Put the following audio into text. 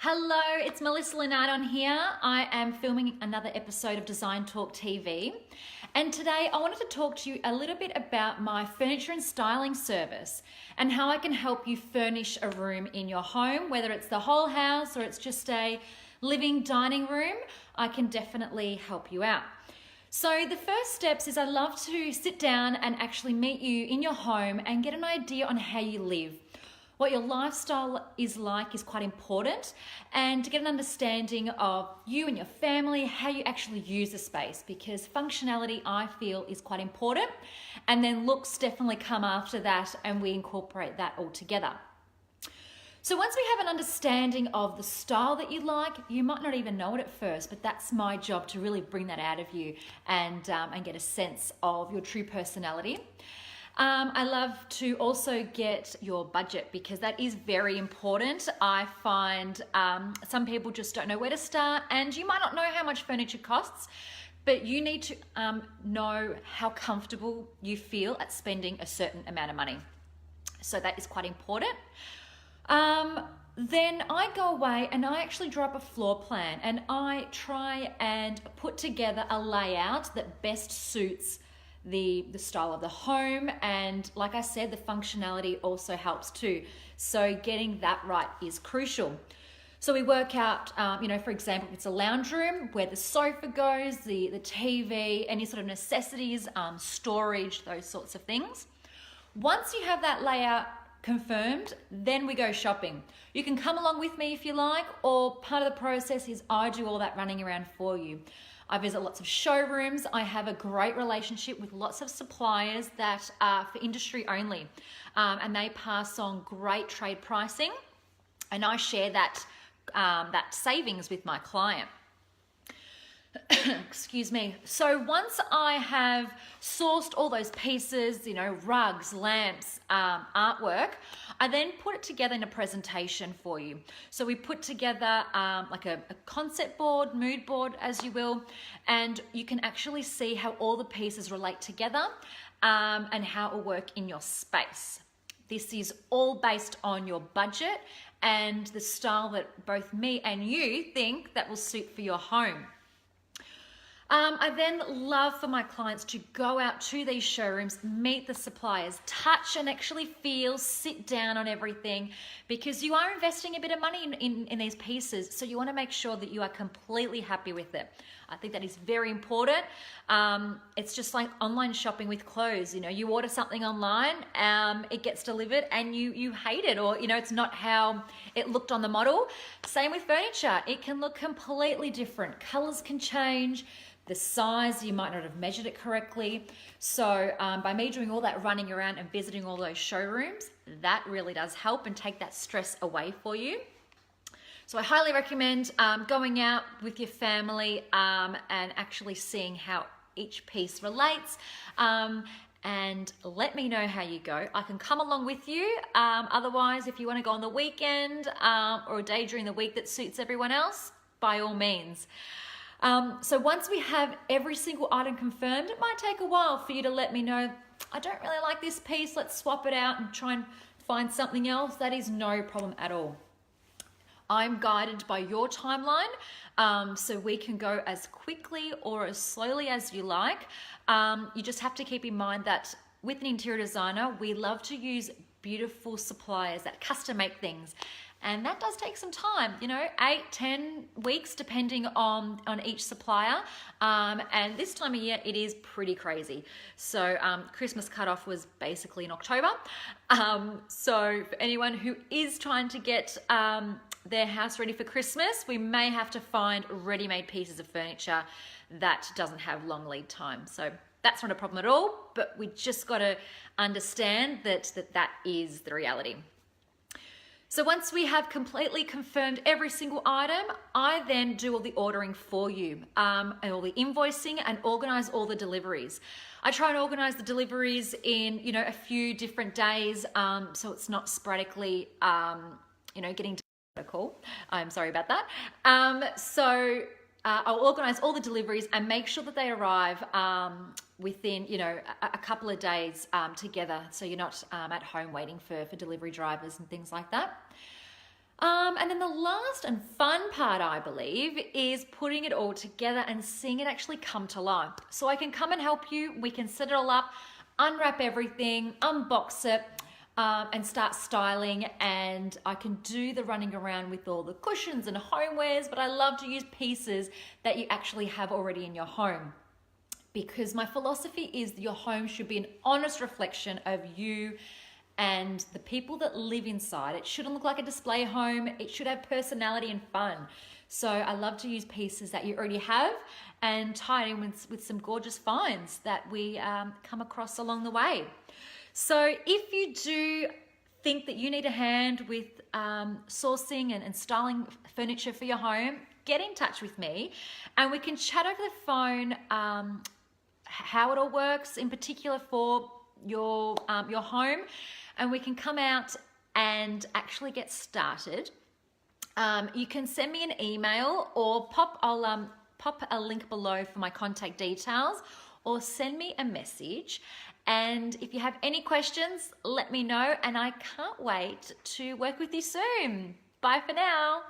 Hello, it's Melissa Lennard here. I am filming another episode of Design Talk TV. And today I wanted to talk to you a little bit about my furniture and styling service and how I can help you furnish a room in your home, whether it's the whole house or it's just a living dining room. I can definitely help you out. So the first steps is I love to sit down and actually meet you in your home and get an idea on how you live. What your lifestyle is like is quite important, and to get an understanding of you and your family, how you actually use the space, because functionality I feel is quite important, and then looks definitely come after that, and we incorporate that all together. So once we have an understanding of the style that you like, you might not even know it at first, but that's my job to really bring that out of you and get a sense of your true personality. I love to also get your budget because that is very important. I find some people just don't know where to start, and you might not know how much furniture costs, but you need to know how comfortable you feel at spending a certain amount of money. So that is quite important. Then I go away and I actually draw up a floor plan, and I try and put together a layout that best suits the style of the home, and like I said, the functionality also helps too. So getting that right is crucial. So we work out, for example, if it's a lounge room, where the sofa goes, the TV, any sort of necessities, storage, those sorts of things. Once you have that layout confirmed, then we go shopping. You can come along with me if you like, or part of the process is I do all that running around for you. I visit lots of showrooms. I have a great relationship with lots of suppliers that are for industry only, and they pass on great trade pricing, and I share that savings with my client. Excuse me. So once I have sourced all those pieces, rugs, lamps, artwork, I then put it together in a presentation for you. So we put together like a concept board, mood board, as you will, and you can actually see how all the pieces relate together and how it will work in your space. This is all based on your budget and the style that both me and you think that will suit for your home. I then love for my clients to go out to these showrooms, meet the suppliers, touch and actually feel, sit down on everything, because you are investing a bit of money in these pieces, so you want to make sure that you are completely happy with it. I think that is very important. It's just like online shopping with clothes. You order something online, it gets delivered and you hate it, or it's not how it looked on the model. Same with furniture. It can look completely different. Colors can change. The size, you might not have measured it correctly. So by me doing all that running around and visiting all those showrooms, that really does help and take that stress away for you. So I highly recommend going out with your family and actually seeing how each piece relates. And let me know how you go. I can come along with you. Otherwise, if you want to go on the weekend or a day during the week that suits everyone else, by all means. So once we have every single item confirmed, it might take a while for you to let me know, I don't really like this piece, let's swap it out and try and find something else. That is no problem at all. I'm guided by your timeline, so we can go as quickly or as slowly as you like. You just have to keep in mind that with an interior designer, we love to use beautiful suppliers that custom make things. And that does take some time, 8-10 weeks, depending on each supplier. And this time of year, it is pretty crazy. So Christmas cutoff was basically in October. So for anyone who is trying to get their house ready for Christmas, we may have to find ready-made pieces of furniture that doesn't have long lead time. So that's not a problem at all, but we just got to understand that is the reality. So once we have completely confirmed every single item, I then do all the ordering for you and all the invoicing and organize all the deliveries. I try and organize the deliveries in, a few different days, so it's not sporadically, getting a call. I'm sorry about that. I'll organize all the deliveries and make sure that they arrive within, a couple of days together, so you're not at home waiting for delivery drivers and things like that. And then the last and fun part, I believe, is putting it all together and seeing it actually come to life. So I can come and help you. We can set it all up, unwrap everything, unbox it, and start styling. And I can do the running around with all the cushions and homewares, but I love to use pieces that you actually have already in your home, because my philosophy is your home should be an honest reflection of you and the people that live inside. It shouldn't look like a display home. It should have personality and fun. So I love to use pieces that you already have and tie it in with some gorgeous finds that we come across along the way. So if you do think that you need a hand with sourcing and styling furniture for your home, get in touch with me and we can chat over the phone how it all works, in particular for your home, and we can come out and actually get started. You can send me an email or I'll pop a link below for my contact details, or send me a message. And if you have any questions, let me know, and I can't wait to work with you soon. Bye for now.